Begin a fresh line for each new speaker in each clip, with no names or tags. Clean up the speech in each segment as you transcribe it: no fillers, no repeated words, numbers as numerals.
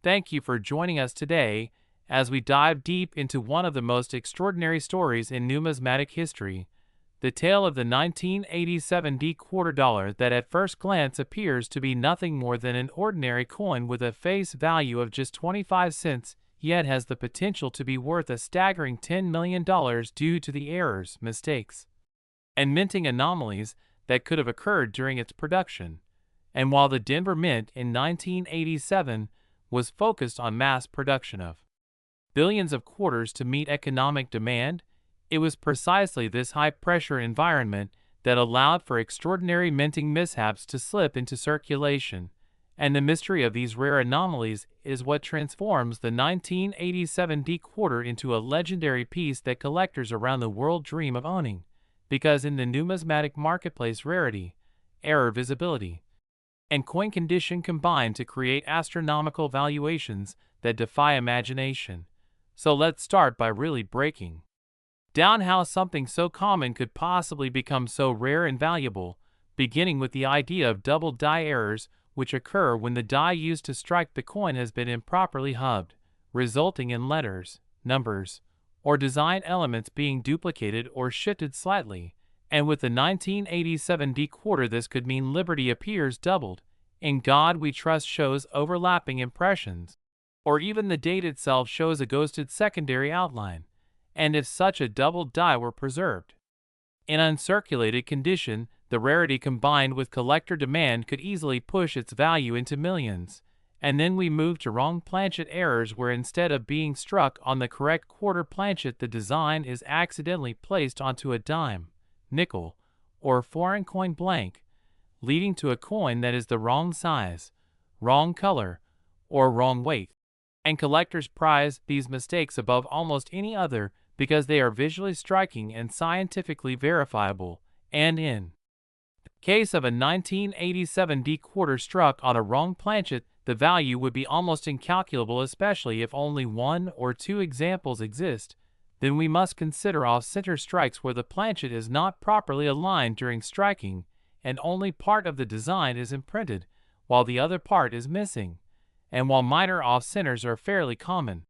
Thank you for joining us today as we dive deep into one of the most extraordinary stories in numismatic history, the tale of the 1987 D quarter dollar that at first glance appears to be nothing more than an ordinary coin with a face value of just 25 cents, yet has the potential to be worth a staggering $10 million due to the errors, mistakes, and minting anomalies that could have occurred during its production. And while the Denver Mint in 1987 was focused on mass production of billions of quarters to meet economic demand, it was precisely this high-pressure environment that allowed for extraordinary minting mishaps to slip into circulation, and the mystery of these rare anomalies is what transforms the 1987 D quarter into a legendary piece that collectors around the world dream of owning, because in the numismatic marketplace rarity, error visibility, and coin condition combine to create astronomical valuations that defy imagination. So let's start by really breaking down how something so common could possibly become so rare and valuable, beginning with the idea of double die errors, which occur when the die used to strike the coin has been improperly hubbed, resulting in letters, numbers, or design elements being duplicated or shifted slightly. And with the 1987 D quarter, this could mean Liberty appears doubled, In God We Trust shows overlapping impressions, or even the date itself shows a ghosted secondary outline, and if such a double die were preserved in uncirculated condition, the rarity combined with collector demand could easily push its value into millions. And then we move to wrong planchet errors, where instead of being struck on the correct quarter planchet, the design is accidentally placed onto a dime, nickel, or foreign coin blank, leading to a coin that is the wrong size, wrong color, or wrong weight. And collectors prize these mistakes above almost any other because they are visually striking and scientifically verifiable, and in the case of a 1987 D quarter struck on a wrong planchet, the value would be almost incalculable, especially if only one or two examples exist. Then we must consider off-center strikes where the planchet is not properly aligned during striking, and only part of the design is imprinted, while the other part is missing. And while minor off-centers are fairly common,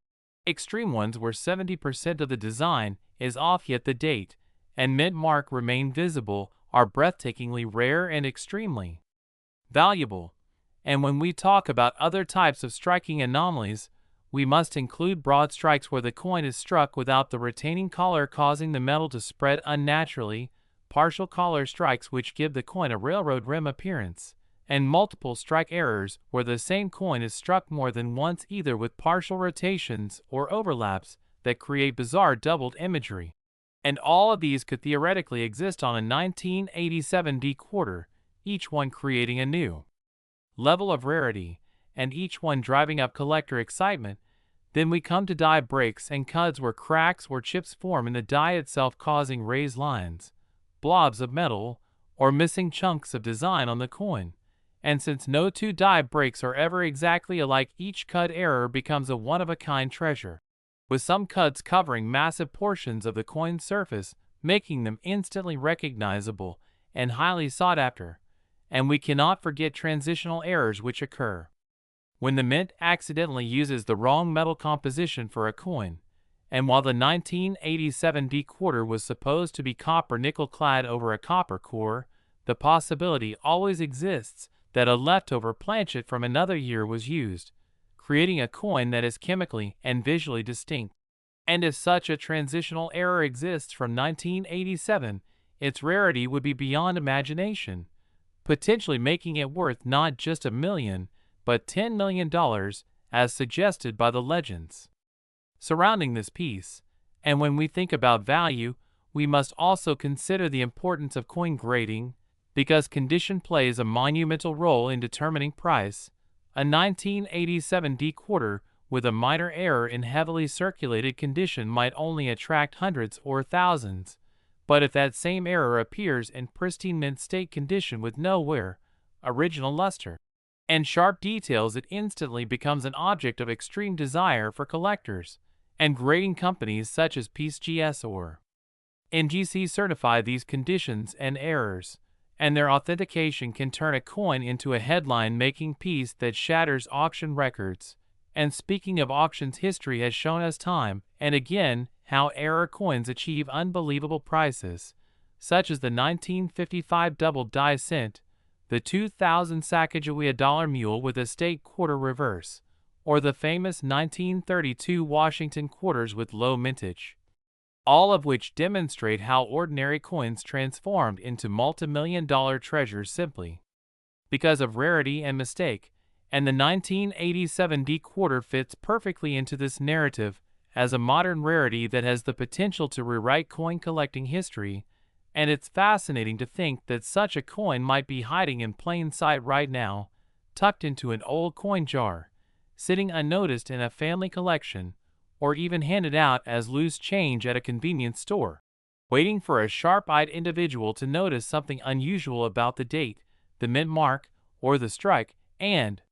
extreme ones where 70% of the design is off yet the date and mint mark remain visible are breathtakingly rare and extremely valuable. And when we talk about other types of striking anomalies, we must include broad strikes where the coin is struck without the retaining collar causing the metal to spread unnaturally, partial collar strikes which give the coin a railroad rim appearance, and multiple strike errors where the same coin is struck more than once, either with partial rotations or overlaps that create bizarre doubled imagery. And all of these could theoretically exist on a 1987 D quarter, each one creating a new level of rarity, and each one driving up collector excitement. Then we come to die breaks and cuds, where cracks or chips form in the die itself, causing raised lines, blobs of metal, or missing chunks of design on the coin. And since no two die breaks are ever exactly alike, each cud error becomes a one-of-a-kind treasure, with some cuds covering massive portions of the coin's surface, making them instantly recognizable and highly sought after. And we cannot forget transitional errors which occur when the mint accidentally uses the wrong metal composition for a coin. And while the 1987 D quarter was supposed to be copper nickel clad over a copper core, the possibility always exists that a leftover planchet from another year was used, creating a coin that is chemically and visually distinct. And if such a transitional error exists from 1987, its rarity would be beyond imagination, potentially making it worth not just $1 million, but $10 million, as suggested by the legends surrounding this piece. And when we think about value, we must also consider the importance of coin grading, because condition plays a monumental role in determining price. A 1987 D quarter with a minor error in heavily circulated condition might only attract hundreds or thousands, but if that same error appears in pristine mint state condition with no wear, original luster, and sharp details, it instantly becomes an object of extreme desire for collectors. And grading companies such as PCGS or NGC certify these conditions and errors, and their authentication can turn a coin into a headline-making piece that shatters auction records. And speaking of auctions, history has shown us time and again how error coins achieve unbelievable prices, such as the 1955 double die cent, the 2000 Sacagawea dollar mule with a state quarter reverse, or the famous 1932 Washington quarters with low mintage. All of which demonstrate how ordinary coins transformed into multi-million-dollar treasures simply because of rarity and mistake, and the 1987 D quarter fits perfectly into this narrative as a modern rarity that has the potential to rewrite coin collecting history, and it's fascinating to think that such a coin might be hiding in plain sight right now, tucked into an old coin jar, sitting unnoticed in a family collection, or even handed out as loose change at a convenience store, waiting for a sharp-eyed individual to notice something unusual about the date, the mint mark, or the strike, and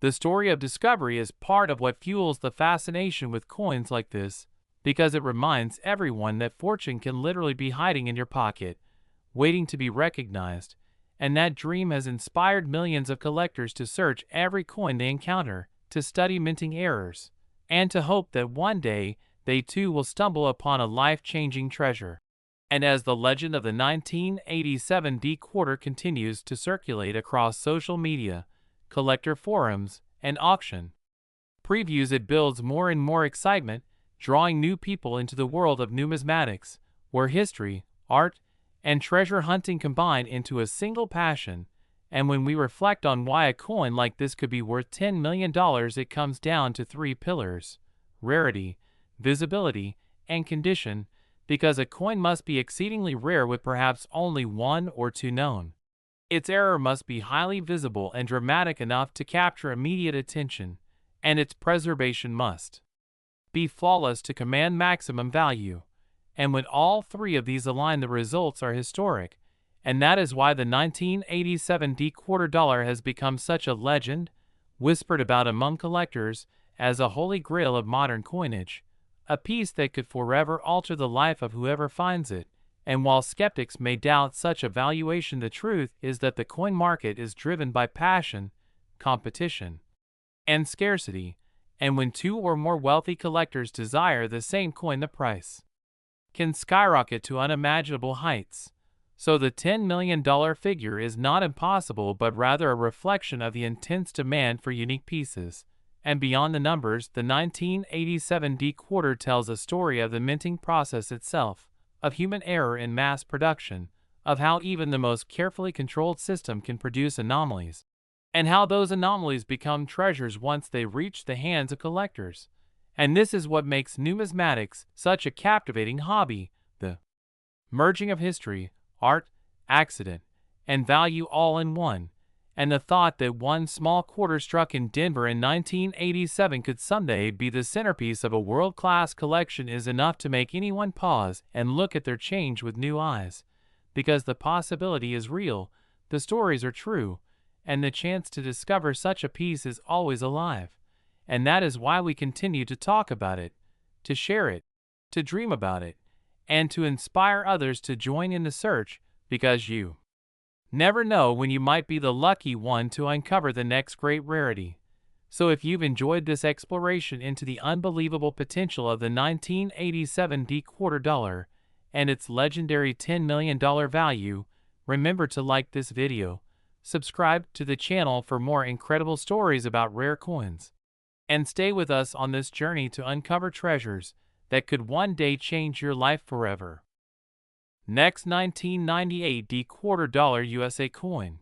the story of discovery is part of what fuels the fascination with coins like this, because it reminds everyone that fortune can literally be hiding in your pocket, waiting to be recognized, and that dream has inspired millions of collectors to search every coin they encounter, to study minting errors, and to hope that one day they too will stumble upon a life-changing treasure. And as the legend of the 1987 D quarter continues to circulate across social media, collector forums, and auction previews, it builds more and more excitement, drawing new people into the world of numismatics, where history, art, and treasure hunting combine into a single passion. And when we reflect on why a coin like this could be worth $10 million, it comes down to three pillars: rarity, visibility, and condition, because a coin must be exceedingly rare with perhaps only one or two known. Its error must be highly visible and dramatic enough to capture immediate attention, and its preservation must be flawless to command maximum value. And when all three of these align, the results are historic, and that is why the 1987 D quarter dollar has become such a legend, whispered about among collectors as a holy grail of modern coinage, a piece that could forever alter the life of whoever finds it. And while skeptics may doubt such a valuation, the truth is that the coin market is driven by passion, competition, and scarcity, and when two or more wealthy collectors desire the same coin, the price can skyrocket to unimaginable heights. So the $10 million figure is not impossible, but rather a reflection of the intense demand for unique pieces. And beyond the numbers, the 1987 D quarter tells a story of the minting process itself, of human error in mass production, of how even the most carefully controlled system can produce anomalies, and how those anomalies become treasures once they reach the hands of collectors. And this is what makes numismatics such a captivating hobby: the merging of history, art, accident, and value all in one. And the thought that one small quarter struck in Denver in 1987 could someday be the centerpiece of a world-class collection is enough to make anyone pause and look at their change with new eyes. Because the possibility is real, the stories are true, and the chance to discover such a piece is always alive. And that is why we continue to talk about it, to share it, to dream about it, and to inspire others to join in the search, because you never know when you might be the lucky one to uncover the next great rarity. So if you've enjoyed this exploration into the unbelievable potential of the 1987 D quarter dollar and its legendary $10 million value, remember to like this video, subscribe to the channel for more incredible stories about rare coins, and stay with us on this journey to uncover treasures that could one day change your life forever. Next, 1998 D quarter dollar USA coin.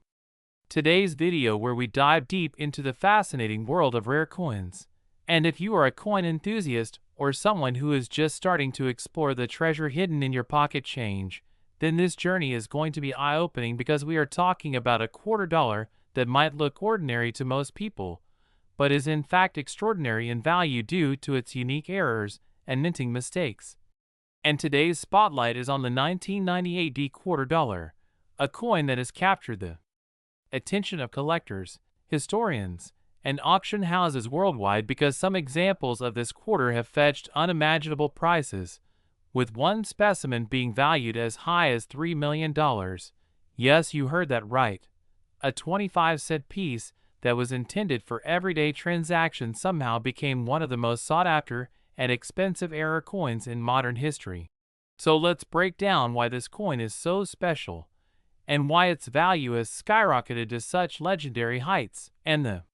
Today's video where we dive deep into the fascinating world of rare coins. And if you are a coin enthusiast or someone who is just starting to explore the treasure hidden in your pocket change, then this journey is going to be eye-opening, because we are talking about a quarter dollar that might look ordinary to most people, but is in fact extraordinary in value due to its unique errors and minting mistakes. And today's spotlight is on the 1998 D quarter dollar, a coin that has captured the attention of collectors, historians, and auction houses worldwide, because some examples of this quarter have fetched unimaginable prices, with one specimen being valued as high as $3 million. Yes, you heard that right. A 25-cent piece that was intended for everyday transactions somehow became one of the most sought-after and expensive error coins in modern history. So let's break down why this coin is so special and why its value has skyrocketed to such legendary heights. And the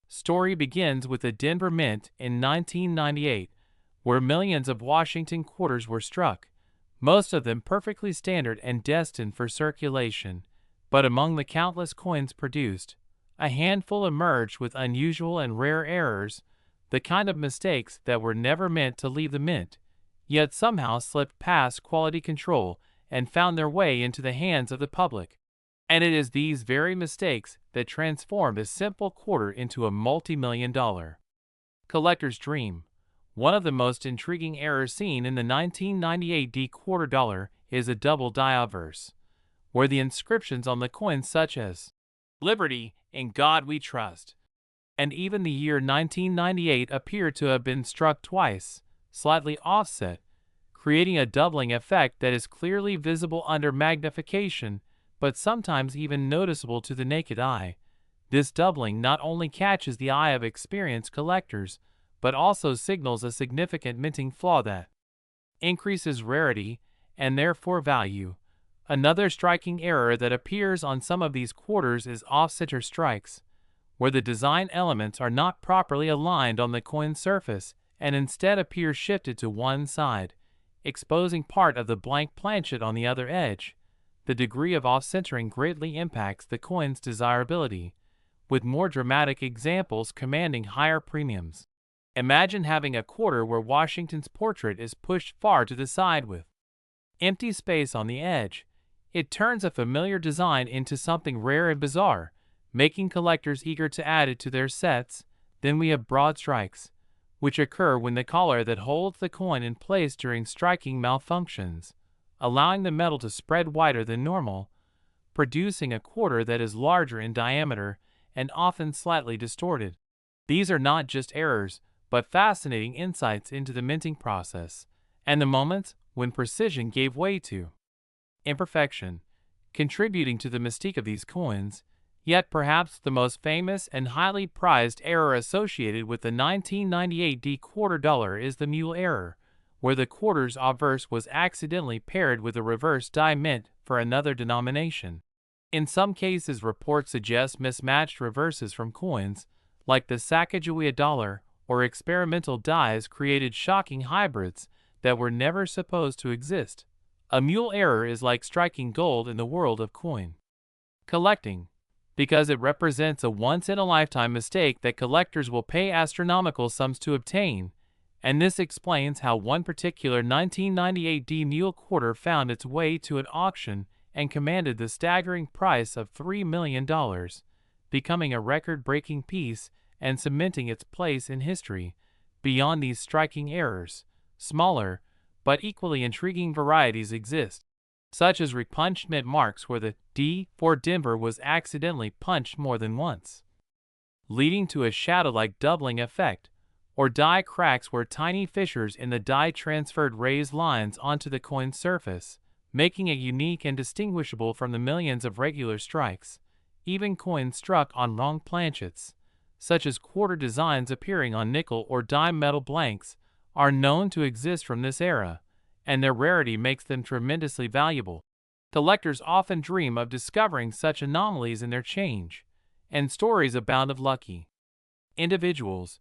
story begins with the Denver Mint in 1998, where millions of Washington quarters were struck, most of them perfectly standard and destined for circulation. But among the countless coins produced, a handful emerged with unusual and rare errors, the kind of mistakes that were never meant to leave the mint, yet somehow slipped past quality control and found their way into the hands of the public. And it is these very mistakes that transformed a simple quarter into a multi-million-dollar collector's dream. One of the most intriguing errors seen in the 1998 D quarter dollar is a double die obverse, where the inscriptions on the coin such as "Liberty, in God we trust," and even the year 1998 appear to have been struck twice, slightly offset, creating a doubling effect that is clearly visible under magnification, but sometimes even noticeable to the naked eye. This doubling not only catches the eye of experienced collectors, but also signals a significant minting flaw that increases rarity and therefore value. Another striking error that appears on some of these quarters is off-center strikes, where the design elements are not properly aligned on the coin's surface and instead appear shifted to one side, exposing part of the blank planchet on the other edge. The degree of off-centering greatly impacts the coin's desirability, with more dramatic examples commanding higher premiums. Imagine having a quarter where Washington's portrait is pushed far to the side with empty space on the edge. It turns a familiar design into something rare and bizarre, making collectors eager to add it to their sets. Then we have broad strikes, which occur when the collar that holds the coin in place during striking malfunctions, allowing the metal to spread wider than normal, producing a quarter that is larger in diameter and often slightly distorted. These are not just errors, but fascinating insights into the minting process and the moments when precision gave way to imperfection, contributing to the mystique of these coins. Yet perhaps the most famous and highly prized error associated with the 1998 D quarter dollar is the mule error, where the quarter's obverse was accidentally paired with a reverse die mint for another denomination. In some cases, reports suggest mismatched reverses from coins, like the Sacagawea dollar, or experimental dies created shocking hybrids that were never supposed to exist. A mule error is like striking gold in the world of coin collecting, because it represents a once-in-a-lifetime mistake that collectors will pay astronomical sums to obtain, and this explains how one particular 1998 D mule quarter found its way to an auction and commanded the staggering price of $3 million, becoming a record-breaking piece and cementing its place in history. Beyond these striking errors, smaller but equally intriguing varieties exist, such as repunched mint marks where the D for Denver was accidentally punched more than once, leading to a shadow-like doubling effect, or die cracks where tiny fissures in the die transferred raised lines onto the coin's surface, making it unique and distinguishable from the millions of regular strikes. Even coins struck on wrong planchets, such as quarter designs appearing on nickel or dime metal blanks, are known to exist from this era, and their rarity makes them tremendously valuable. Collectors often dream of discovering such anomalies in their change, and stories abound of lucky individuals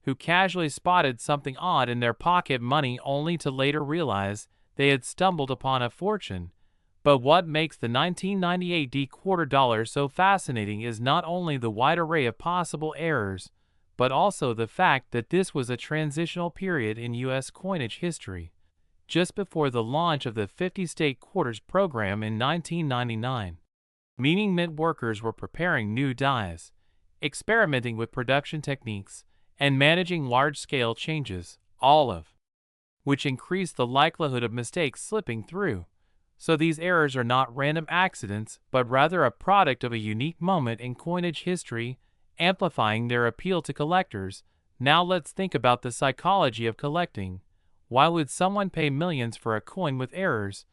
who casually spotted something odd in their pocket money only to later realize they had stumbled upon a fortune. But what makes the 1998 D quarter dollar so fascinating is not only the wide array of possible errors, but also the fact that this was a transitional period in U.S. coinage history, just before the launch of the 50-state quarters program in 1999, meaning mint workers were preparing new dies, experimenting with production techniques, and managing large-scale changes, all of which increased the likelihood of mistakes slipping through. So these errors are not random accidents, but rather a product of a unique moment in coinage history, amplifying their appeal to collectors. Now let's think about the psychology of collecting. Why would someone pay millions for a coin with errors?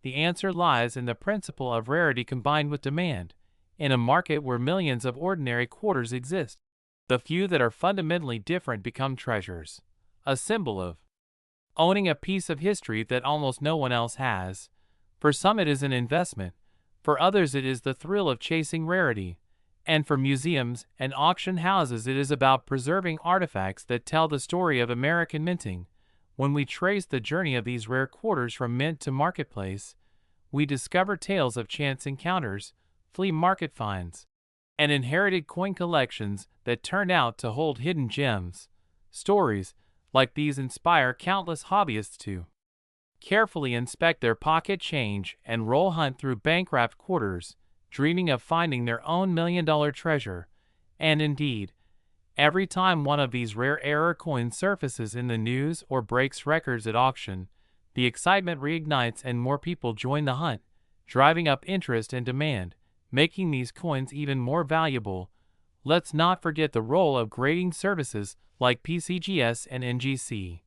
The answer lies in the principle of rarity combined with demand. in a market where millions of ordinary quarters exist. The few that are fundamentally different become treasures, a symbol of owning a piece of history that almost no one else has. For some it is an investment, for others it is the thrill of chasing rarity, and for museums and auction houses it is about preserving artifacts that tell the story of American minting. When we trace the journey of these rare quarters from mint to marketplace, we discover tales of chance encounters, flea market finds, and inherited coin collections that turn out to hold hidden gems. Stories like these inspire countless hobbyists to carefully inspect their pocket change and roll hunt through bank-wrapped quarters, dreaming of finding their own million-dollar treasure. And indeed, every time one of these rare error coins surfaces in the news or breaks records at auction, the excitement reignites and more people join the hunt, driving up interest and demand, making these coins even more valuable. Let's not forget the role of grading services like PCGS and NGC,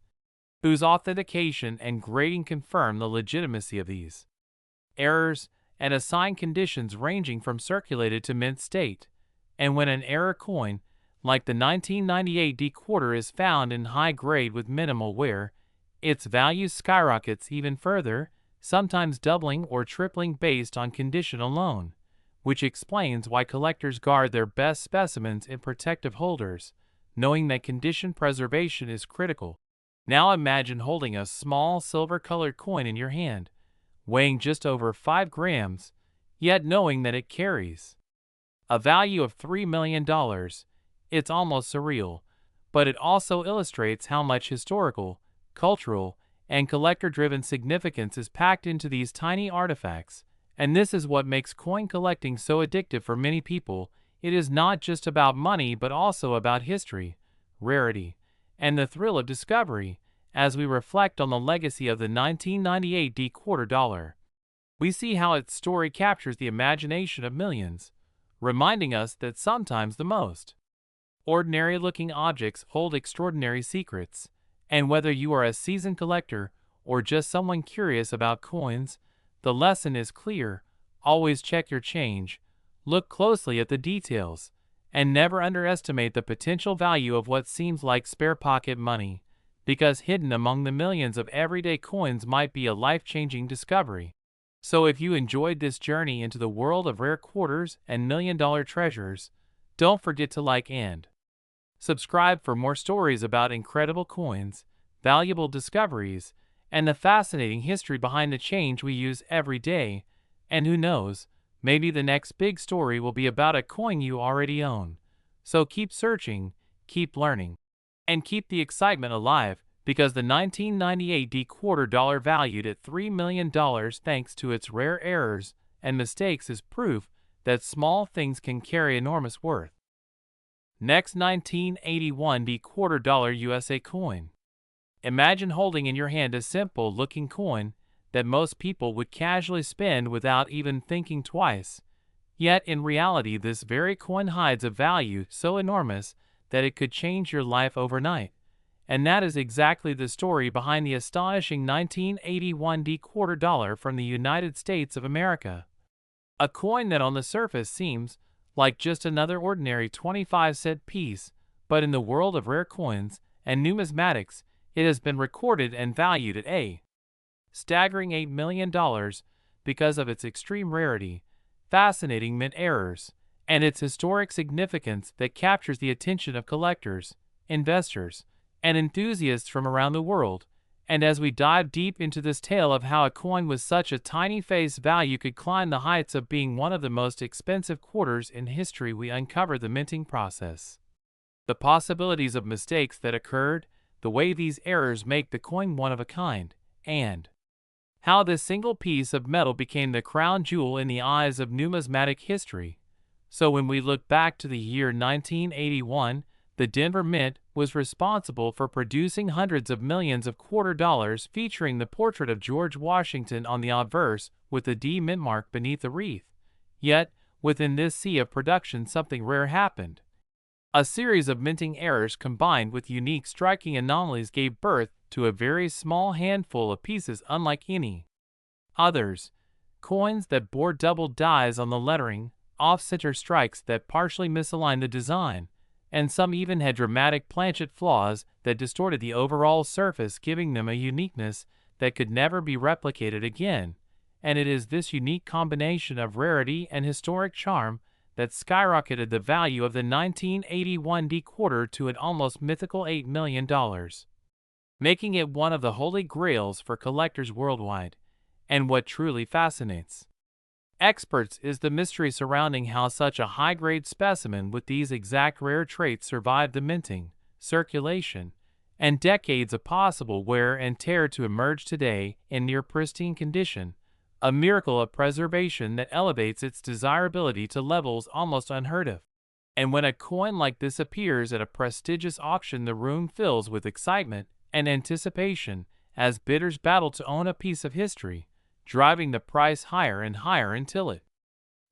whose authentication and grading confirm the legitimacy of these errors and assign conditions ranging from circulated to mint state. And when an error coin, like the 1998 D quarter, is found in high grade with minimal wear, its value skyrockets even further, sometimes doubling or tripling based on condition alone, which explains why collectors guard their best specimens in protective holders, knowing that condition preservation is critical. Now imagine holding a small silver-colored coin in your hand, weighing just over 5 grams, yet knowing that it carries a value of $3 million. It's almost surreal, but it also illustrates how much historical, cultural, and collector-driven significance is packed into these tiny artifacts. And this is what makes coin collecting so addictive for many people. It is not just about money but also about history, rarity, and the thrill of discovery. As we reflect on the legacy of the 1998 D quarter dollar, we see how its story captures the imagination of millions, reminding us that sometimes the most ordinary-looking objects hold extraordinary secrets. And whether you are a seasoned collector or just someone curious about coins, the lesson is clear. Always check your change, look closely at the details, and never underestimate the potential value of what seems like spare pocket money, because hidden among the millions of everyday coins might be a life-changing discovery. So if you enjoyed this journey into the world of rare quarters and million-dollar treasures, don't forget to like and subscribe for more stories about incredible coins, valuable discoveries, and the fascinating history behind the change we use every day. And who knows, maybe the next big story will be about a coin you already own. So keep searching, keep learning, and keep the excitement alive, because the 1998 D quarter dollar valued at $3 million thanks to its rare errors and mistakes is proof that small things can carry enormous worth. Next, 1981 D quarter dollar USA coin. Imagine holding in your hand a simple-looking coin that most people would casually spend without even thinking twice. Yet in reality, this very coin hides a value so enormous that it could change your life overnight. And that is exactly the story behind the astonishing 1981 D quarter dollar from the United States of America. A coin that on the surface seems like just another ordinary 25-cent piece, but in the world of rare coins and numismatics, it has been recorded and valued at a staggering $8 million because of its extreme rarity, fascinating mint errors, and its historic significance that captures the attention of collectors, investors, and enthusiasts from around the world. And as we dive deep into this tale of how a coin with such a tiny face value could climb the heights of being one of the most expensive quarters in history, we uncover the minting process, the possibilities of mistakes that occurred, the way these errors make the coin one of a kind, and how this single piece of metal became the crown jewel in the eyes of numismatic history. So when we look back to the year 1981, the Denver Mint was responsible for producing hundreds of millions of quarter dollars featuring the portrait of George Washington on the obverse with the D mint mark beneath the wreath. Yet, within this sea of production, something rare happened. A series of minting errors combined with unique striking anomalies gave birth to a very small handful of pieces unlike any others. Coins that bore double dies on the lettering, off-center strikes that partially misaligned the design, and some even had dramatic planchet flaws that distorted the overall surface, giving them a uniqueness that could never be replicated again. And it is this unique combination of rarity and historic charm that skyrocketed the value of the 1981 D quarter to an almost mythical $8 million, making it one of the holy grails for collectors worldwide. And what truly fascinates experts is the mystery surrounding how such a high-grade specimen with these exact rare traits survived the minting, circulation, and decades of possible wear and tear to emerge today in near pristine condition, a miracle of preservation that elevates its desirability to levels almost unheard of. And when a coin like this appears at a prestigious auction, the room fills with excitement and anticipation as bidders battle to own a piece of history, driving the price higher and higher until it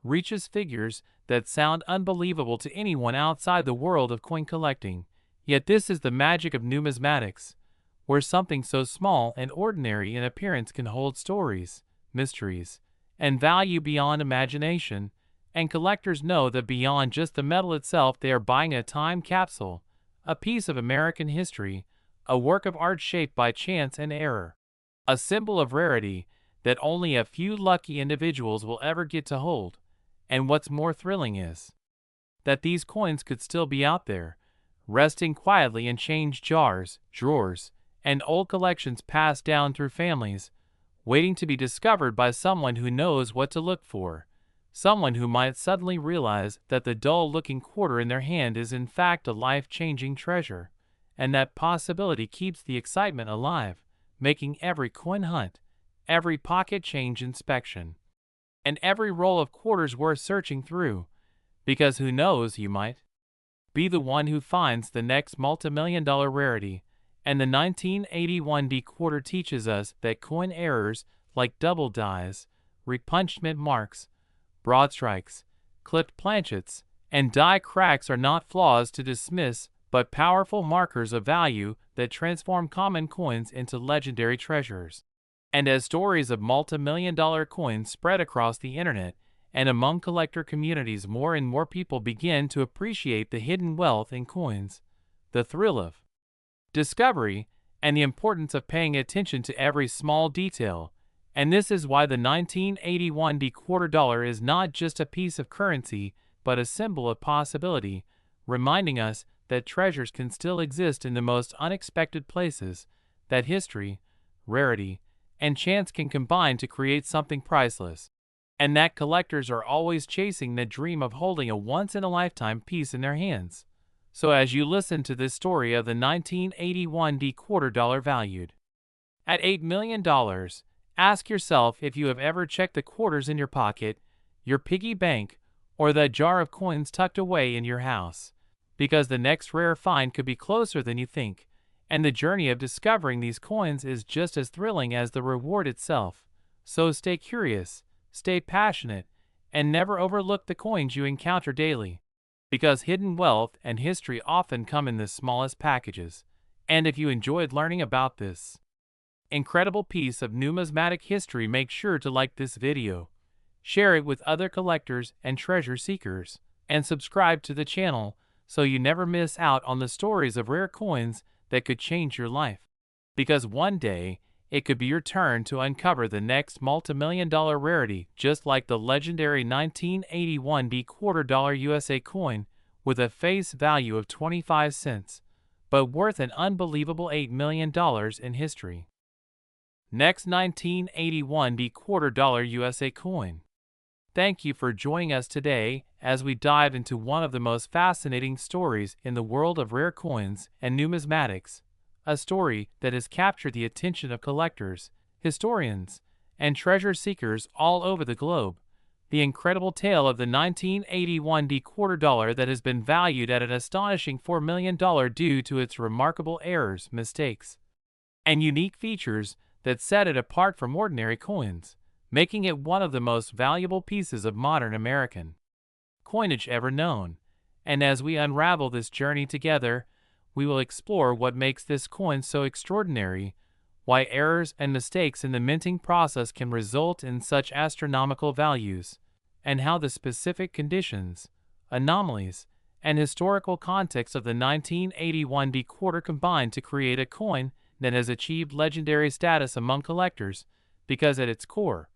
reaches figures that sound unbelievable to anyone outside the world of coin collecting. Yet this is the magic of numismatics, where something so small and ordinary in appearance can hold stories, mysteries, and value beyond imagination, and collectors know that beyond just the metal itself they are buying a time capsule, a piece of American history, a work of art shaped by chance and error, a symbol of rarity that only a few lucky individuals will ever get to hold. And what's more thrilling is that these coins could still be out there, resting quietly in change jars, drawers, and old collections passed down through families, waiting to be discovered by someone who knows what to look for, someone who might suddenly realize that the dull-looking quarter in their hand is in fact a life-changing treasure, and that possibility keeps the excitement alive, making every coin hunt, every pocket change inspection, and every roll of quarters worth searching through, because who knows, you might be the one who finds the next multi-million-dollar rarity. And the 1981 D quarter teaches us that coin errors like double dies, repunchment marks, broad strikes, clipped planchets, and die cracks are not flaws to dismiss, but powerful markers of value that transform common coins into legendary treasures. And as stories of multi-million-dollar coins spread across the internet and among collector communities, more and more people begin to appreciate the hidden wealth in coins, the thrill of discovery, and the importance of paying attention to every small detail. And this is why the 1981 D quarter dollar is not just a piece of currency, but a symbol of possibility, reminding us that treasures can still exist in the most unexpected places, that history, rarity, and chance can combine to create something priceless, and that collectors are always chasing the dream of holding a once-in-a-lifetime piece in their hands. So as you listen to this story of the 1981 D quarter dollar valued at $8 million, ask yourself if you have ever checked the quarters in your pocket, your piggy bank, or that jar of coins tucked away in your house, because the next rare find could be closer than you think, and the journey of discovering these coins is just as thrilling as the reward itself. So stay curious, stay passionate, and never overlook the coins you encounter daily, because hidden wealth and history often come in the smallest packages. And if you enjoyed learning about this incredible piece of numismatic history, make sure to like this video, share it with other collectors and treasure seekers, and subscribe to the channel so you never miss out on the stories of rare coins that could change your life. Because one day, it could be your turn to uncover the next multi-million-dollar rarity, just like the legendary 1981 D quarter dollar USA coin with a face value of 25 cents, but worth an unbelievable $8 million in history. Next, 1981 D quarter dollar USA coin. Thank you for joining us today as we dive into one of the most fascinating stories in the world of rare coins and numismatics, a story that has captured the attention of collectors, historians, and treasure seekers all over the globe. The incredible tale of the 1981 D quarter dollar that has been valued at an astonishing $4 million due to its remarkable errors, mistakes, and unique features that set it apart from ordinary coins, making it one of the most valuable pieces of modern American coinage ever known. And as we unravel this journey together, we will explore what makes this coin so extraordinary, why errors and mistakes in the minting process can result in such astronomical values, and how the specific conditions, anomalies, and historical context of the 1981 D quarter combined to create a coin that has achieved legendary status among collectors, because at its core,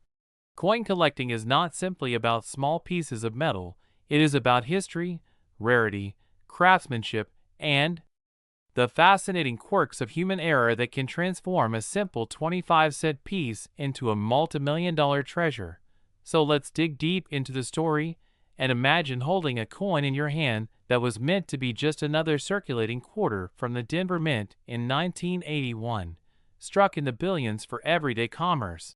coin collecting is not simply about small pieces of metal, it is about history, rarity, craftsmanship, and the fascinating quirks of human error that can transform a simple 25-cent piece into a multi-million-dollar treasure. So let's dig deep into the story and imagine holding a coin in your hand that was meant to be just another circulating quarter from the Denver Mint in 1981, struck in the billions for everyday commerce.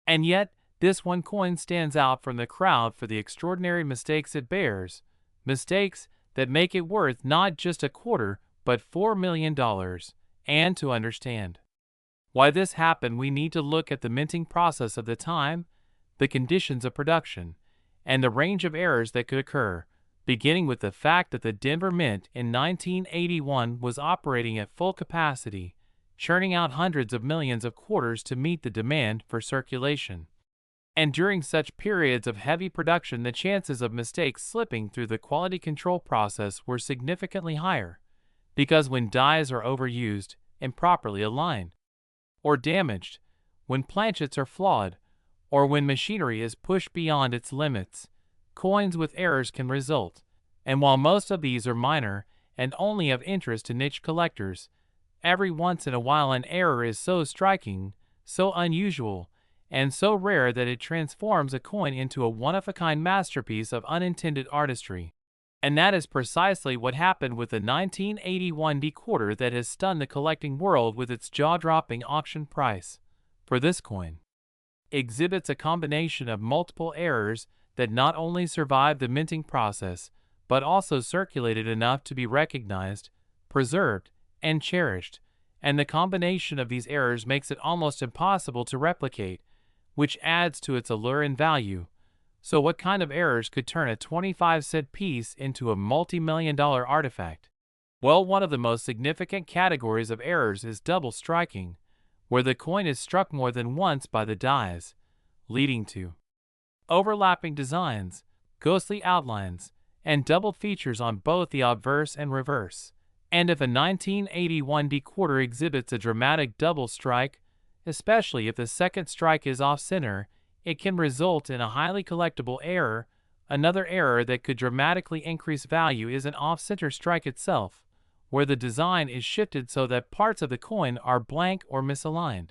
And yet, this one coin stands out from the crowd for the extraordinary mistakes it bears, mistakes that make it worth not just a quarter, but $4 million. And to understand why this happened, we need to look at the minting process of the time, the conditions of production, and the range of errors that could occur, beginning with the fact that the Denver Mint in 1981 was operating at full capacity, churning out hundreds of millions of quarters to meet the demand for circulation. And during such periods of heavy production, the chances of mistakes slipping through the quality control process were significantly higher, because when dies are overused, improperly aligned, or damaged, when planchets are flawed, or when machinery is pushed beyond its limits, coins with errors can result. And while most of these are minor and only of interest to niche collectors, every once in a while an error is so striking, so unusual, and so rare that it transforms a coin into a one-of-a-kind masterpiece of unintended artistry. And that is precisely what happened with the 1981 D quarter that has stunned the collecting world with its jaw-dropping auction price. For this coin exhibits a combination of multiple errors that not only survived the minting process, but also circulated enough to be recognized, preserved, and cherished, and the combination of these errors makes it almost impossible to replicate, which adds to its allure and value. So what kind of errors could turn a 25-cent piece into a multi-million-dollar artifact? Well, one of the most significant categories of errors is double striking, where the coin is struck more than once by the dies, leading to overlapping designs, ghostly outlines, and double features on both the obverse and reverse. And if a 1981 D quarter exhibits a dramatic double strike, especially if the second strike is off-center, it can result in a highly collectible error. Another error that could dramatically increase value is an off-center strike itself, where the design is shifted so that parts of the coin are blank or misaligned.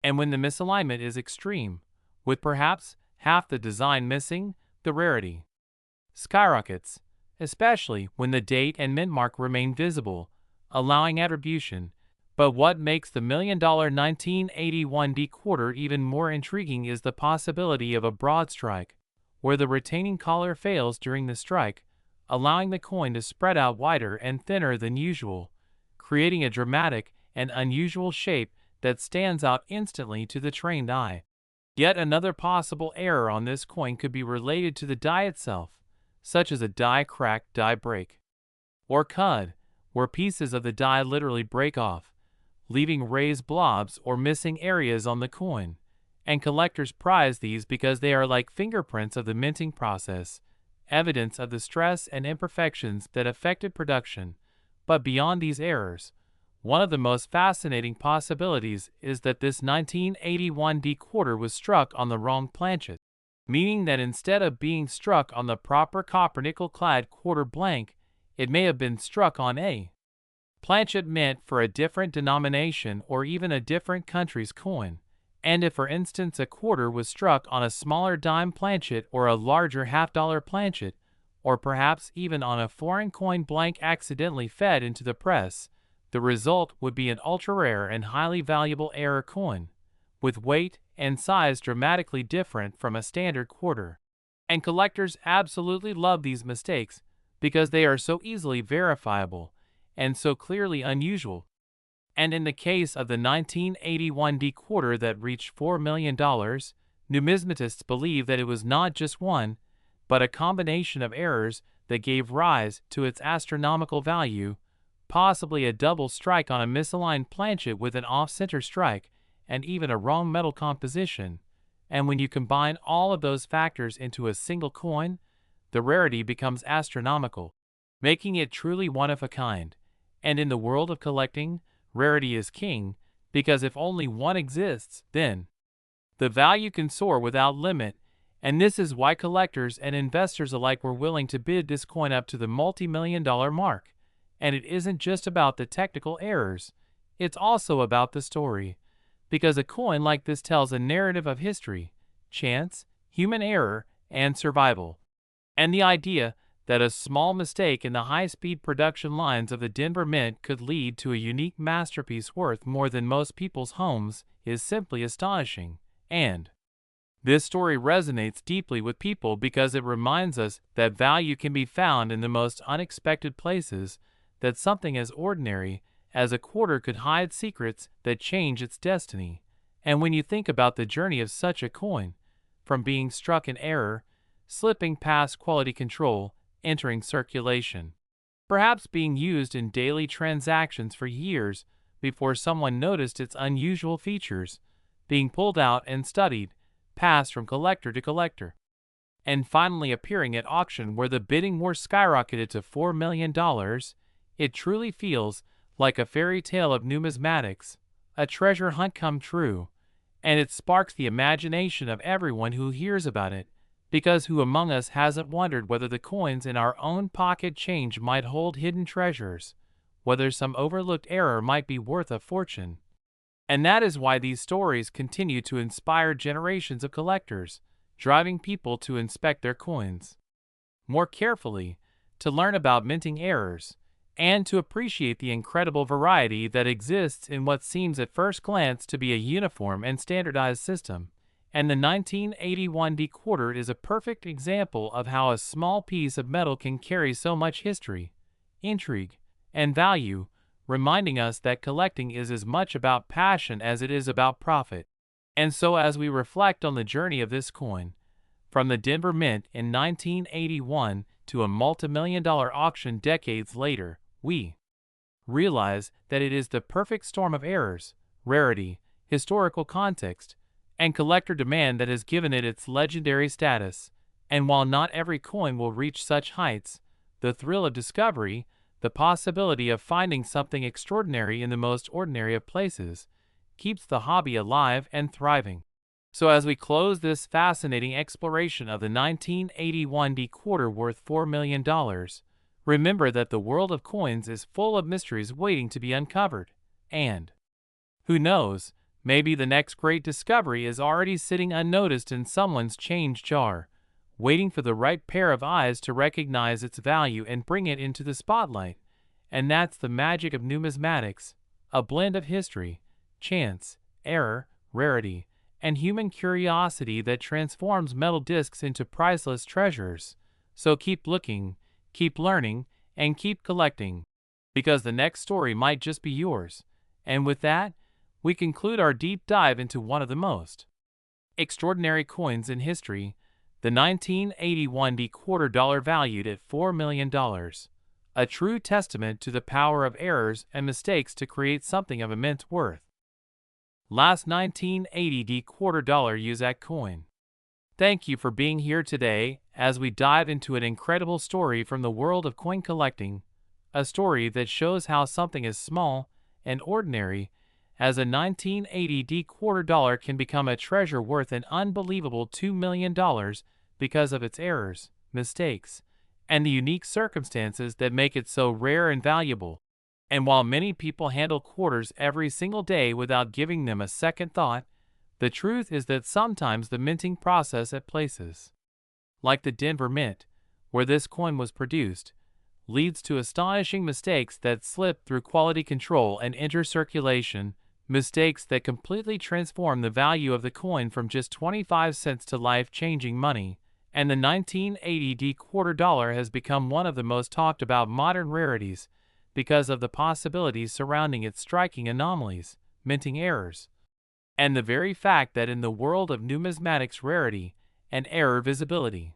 And when the misalignment is extreme, with perhaps half the design missing, the rarity skyrockets, especially when the date and mint mark remain visible, allowing attribution. But what makes the $1 million 1981 D quarter even more intriguing is the possibility of a broad strike, where the retaining collar fails during the strike, allowing the coin to spread out wider and thinner than usual, creating a dramatic and unusual shape that stands out instantly to the trained eye. Yet another possible error on this coin could be related to the die itself, such as a die crack, die break, or cud, where pieces of the die literally break off, leaving raised blobs or missing areas on the coin. And collectors prize these because they are like fingerprints of the minting process, evidence of the stress and imperfections that affected production. But beyond these errors, one of the most fascinating possibilities is that this 1981 D quarter was struck on the wrong planchet, meaning that instead of being struck on the proper copper nickel-clad quarter blank, it may have been struck on a planchet meant for a different denomination or even a different country's coin. And if, for instance, a quarter was struck on a smaller dime planchet or a larger half-dollar planchet, or perhaps even on a foreign coin blank accidentally fed into the press, the result would be an ultra-rare and highly valuable error coin, with weight and size dramatically different from a standard quarter. And collectors absolutely love these mistakes because they are so easily verifiable and so clearly unusual. And in the case of the 1981 D quarter that reached $4 million, numismatists believe that it was not just one, but a combination of errors that gave rise to its astronomical value, possibly a double strike on a misaligned planchet with an off-center strike, and even a wrong metal composition. And when you combine all of those factors into a single coin, the rarity becomes astronomical, making it truly one of a kind. And in the world of collecting, rarity is king, because if only one exists, then the value can soar without limit, and this is why collectors and investors alike were willing to bid this coin up to the multi-million-dollar mark. And it isn't just about the technical errors, it's also about the story. Because a coin like this tells a narrative of history, chance, human error, and survival. And the idea that a small mistake in the high-speed production lines of the Denver Mint could lead to a unique masterpiece worth more than most people's homes is simply astonishing. And this story resonates deeply with people because it reminds us that value can be found in the most unexpected places, that something as ordinary as a quarter could hide secrets that change its destiny. And when you think about the journey of such a coin, from being struck in error, slipping past quality control, entering circulation, perhaps being used in daily transactions for years before someone noticed its unusual features, being pulled out and studied, passed from collector to collector, and finally appearing at auction where the bidding war skyrocketed to $4 million, it truly feels like a fairy tale of numismatics, a treasure hunt come true, and it sparks the imagination of everyone who hears about it, because who among us hasn't wondered whether the coins in our own pocket change might hold hidden treasures, whether some overlooked error might be worth a fortune. And that is why these stories continue to inspire generations of collectors, driving people to inspect their coins more carefully, to learn about minting errors, and to appreciate the incredible variety that exists in what seems at first glance to be a uniform and standardized system. And the 1981 D-quarter is a perfect example of how a small piece of metal can carry so much history, intrigue, and value, reminding us that collecting is as much about passion as it is about profit. And so as we reflect on the journey of this coin, from the Denver Mint in 1981 to a multi-million-dollar auction decades later, we realize that it is the perfect storm of errors, rarity, historical context, and collector demand that has given it its legendary status. And while not every coin will reach such heights, the thrill of discovery, the possibility of finding something extraordinary in the most ordinary of places, keeps the hobby alive and thriving. So as we close this fascinating exploration of the 1981 D-quarter worth $4 million, remember that the world of coins is full of mysteries waiting to be uncovered. And who knows, maybe the next great discovery is already sitting unnoticed in someone's change jar, waiting for the right pair of eyes to recognize its value and bring it into the spotlight. And that's the magic of numismatics, a blend of history, chance, error, rarity, and human curiosity that transforms metal discs into priceless treasures. So keep looking, keep learning, and keep collecting, because the next story might just be yours. And with that, we conclude our deep dive into one of the most extraordinary coins in history, the 1981 D-quarter dollar valued at $4 million, a true testament to the power of errors and mistakes to create something of immense worth. Last 1980 D-quarter dollar USAC coin. Thank you for being here today as we dive into an incredible story from the world of coin collecting, a story that shows how something as small and ordinary as a 1980 D-quarter dollar can become a treasure worth an unbelievable $2 million because of its errors, mistakes, and the unique circumstances that make it so rare and valuable. And while many people handle quarters every single day without giving them a second thought, the truth is that sometimes the minting process at places like the Denver Mint, where this coin was produced, leads to astonishing mistakes that slip through quality control and enter circulation, mistakes that completely transform the value of the coin from just 25 cents to life-changing money. And the 1980 D-quarter dollar has become one of the most talked about modern rarities because of the possibilities surrounding its striking anomalies, minting errors, and the very fact that in the world of numismatics rarity and error visibility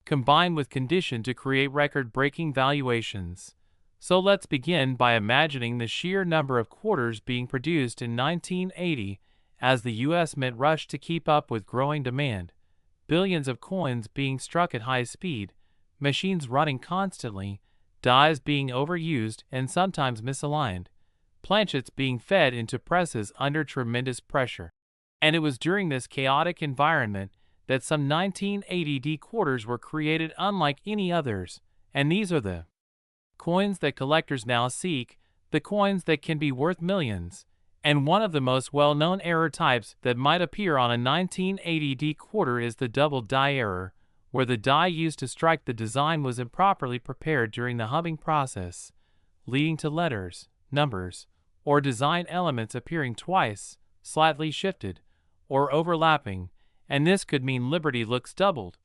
combine with condition to create record-breaking valuations. So let's begin by imagining the sheer number of quarters being produced in 1980 as the U.S. Mint rushed to keep up with growing demand, billions of coins being struck at high speed, machines running constantly, dies being overused and sometimes misaligned, planchets being fed into presses under tremendous pressure. And it was during this chaotic environment that some 1980 D quarters were created unlike any others, and these are the coins that collectors now seek, the coins that can be worth millions. And one of the most well-known error types that might appear on a 1980 D quarter is the double die error, where the die used to strike the design was improperly prepared during the hubbing process, leading to letters, numbers, or design elements appearing twice, slightly shifted, or overlapping, and this could mean Liberty looks doubled.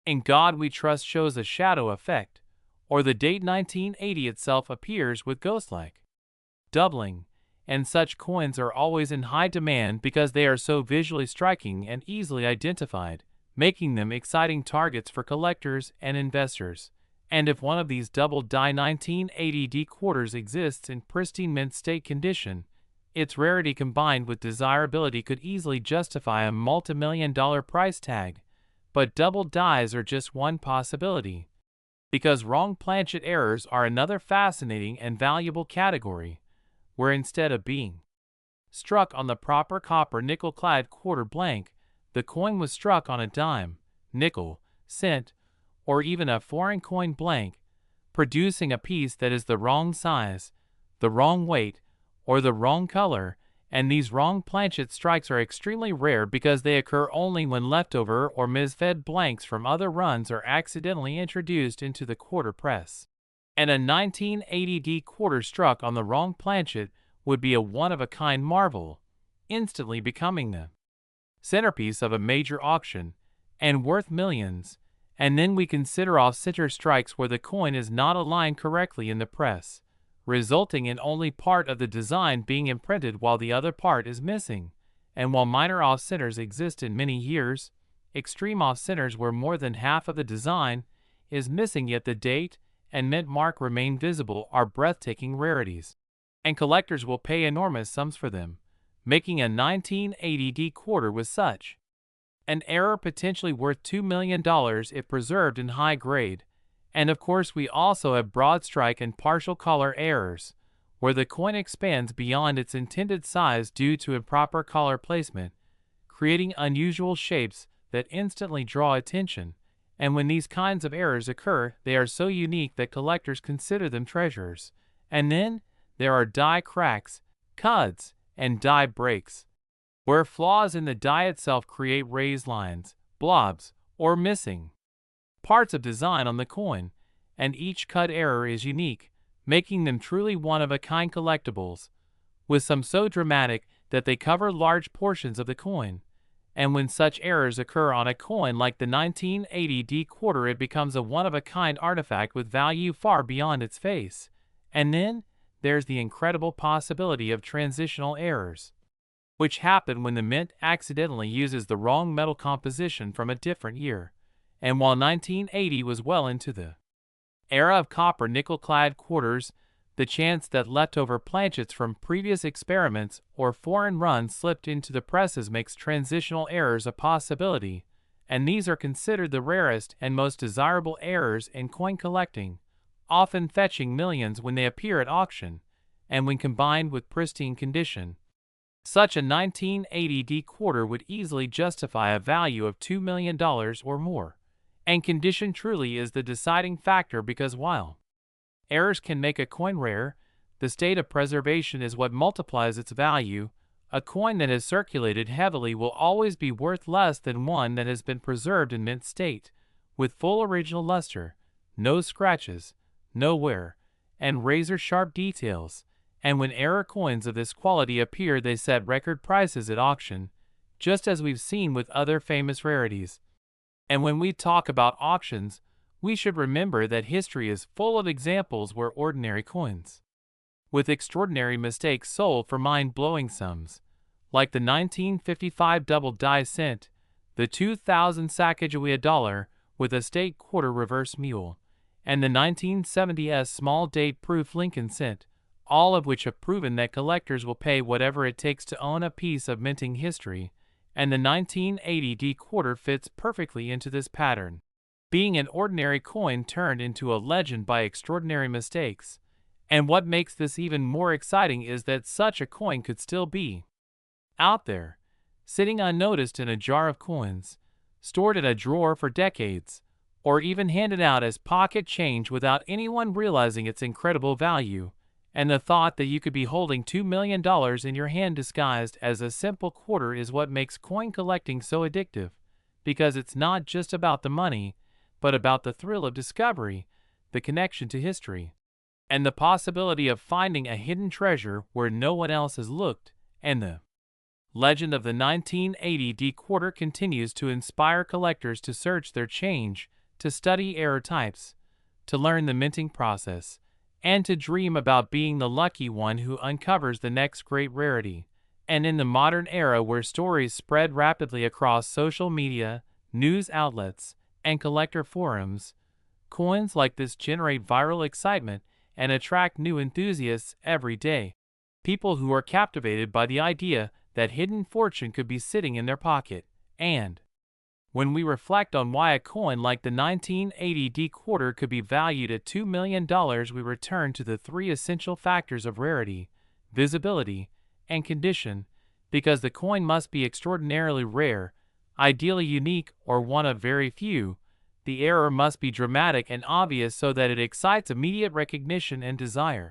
In God We Trust shows a shadow effect, or the date 1980 itself appears with ghost-like doubling, and such coins are always in high demand because they are so visually striking and easily identified, making them exciting targets for collectors and investors. And if one of these double-die 1980 D quarters exists in pristine mint state condition, its rarity combined with desirability could easily justify a multi-million-dollar price tag. But double dies are just one possibility, because wrong planchet errors are another fascinating and valuable category, where instead of being struck on the proper copper nickel-clad quarter blank, the coin was struck on a dime, nickel, cent, or even a foreign coin blank, producing a piece that is the wrong size, the wrong weight, or the wrong color. And these wrong planchet strikes are extremely rare because they occur only when leftover or misfed blanks from other runs are accidentally introduced into the quarter press. And a 1980 D quarter struck on the wrong planchet would be a one-of-a-kind marvel, instantly becoming the centerpiece of a major auction, and worth millions. And then we consider off-center strikes where the coin is not aligned correctly in the press, resulting in only part of the design being imprinted while the other part is missing. And while minor off-centers exist in many years, extreme off-centers where more than half of the design is missing yet the date and mint mark remain visible are breathtaking rarities. And collectors will pay enormous sums for them, making a 1980 D quarter with such an error potentially worth $2 million if preserved in high grade. And of course we also have broad strike and partial color errors, where the coin expands beyond its intended size due to improper collar placement, creating unusual shapes that instantly draw attention. And when these kinds of errors occur, they are so unique that collectors consider them treasures. And then there are die cracks, cuds, and die breaks, where flaws in the die itself create raised lines, blobs, or missing parts of design on the coin, and each cut error is unique, making them truly one-of-a-kind collectibles, with some so dramatic that they cover large portions of the coin. And when such errors occur on a coin like the 1980 D quarter, it becomes a one-of-a-kind artifact with value far beyond its face. And then there's the incredible possibility of transitional errors, which happen when the mint accidentally uses the wrong metal composition from a different year. And while 1980 was well into the era of copper nickel-clad quarters, the chance that leftover planchets from previous experiments or foreign runs slipped into the presses makes transitional errors a possibility, and these are considered the rarest and most desirable errors in coin collecting, often fetching millions when they appear at auction, and when combined with pristine condition. Such a 1980 D quarter would easily justify a value of $2 million or more. And condition truly is the deciding factor, because while errors can make a coin rare, the state of preservation is what multiplies its value. A coin that has circulated heavily will always be worth less than one that has been preserved in mint state, with full original luster, no scratches, no wear, and razor-sharp details. And when error coins of this quality appear, they set record prices at auction, just as we've seen with other famous rarities. And when we talk about auctions, we should remember that history is full of examples where ordinary coins with extraordinary mistakes sold for mind-blowing sums, like the 1955 double die cent, the 2000 Sacagawea dollar with a state quarter reverse mule, and the 1970s small date proof Lincoln cent, all of which have proven that collectors will pay whatever it takes to own a piece of minting history, and the 1980 quarter fits perfectly into this pattern. Being an ordinary coin turned into a legend by extraordinary mistakes. And what makes this even more exciting is that such a coin could still be out there, sitting unnoticed in a jar of coins, stored in a drawer for decades, or even handed out as pocket change without anyone realizing its incredible value. And the thought that you could be holding $2 million in your hand disguised as a simple quarter is what makes coin collecting so addictive, because it's not just about the money, but about the thrill of discovery, the connection to history, and the possibility of finding a hidden treasure where no one else has looked. And the legend of the 1980 quarter continues to inspire collectors to search their change, to study error types, to learn the minting process, and to dream about being the lucky one who uncovers the next great rarity. And in the modern era where stories spread rapidly across social media, news outlets, and collector forums, coins like this generate viral excitement and attract new enthusiasts every day. People who are captivated by the idea that hidden fortune could be sitting in their pocket. And when we reflect on why a coin like the 1980 quarter could be valued at $2 million, we return to the three essential factors of rarity, visibility, and condition, because the coin must be extraordinarily rare, ideally unique, or one of very few. The error must be dramatic and obvious so that it excites immediate recognition and desire.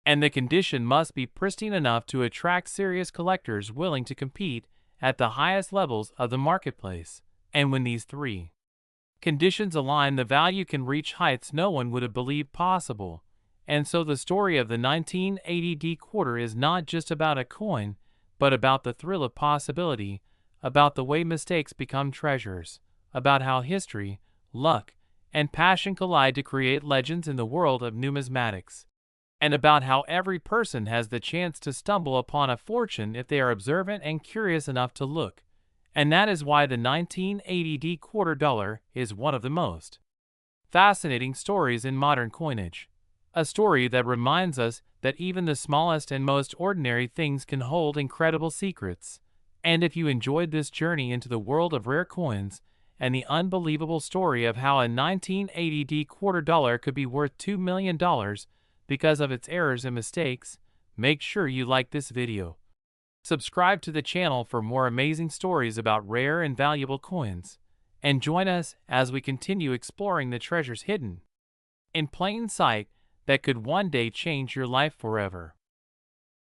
And the condition must be pristine enough to attract serious collectors willing to compete at the highest levels of the marketplace. And when these three conditions align, the value can reach heights no one would have believed possible. And so the story of the 1980 quarter is not just about a coin, but about the thrill of possibility, about the way mistakes become treasures, about how history, luck, and passion collide to create legends in the world of numismatics, and about how every person has the chance to stumble upon a fortune if they are observant and curious enough to look. And that is why the 1980 quarter dollar is one of the most fascinating stories in modern coinage. A story that reminds us that even the smallest and most ordinary things can hold incredible secrets. And if you enjoyed this journey into the world of rare coins and the unbelievable story of how a 1980 quarter dollar could be worth $2 million because of its errors and mistakes, make sure you like this video. Subscribe to the channel for more amazing stories about rare and valuable coins, and join us as we continue exploring the treasures hidden in plain sight that could one day change your life forever.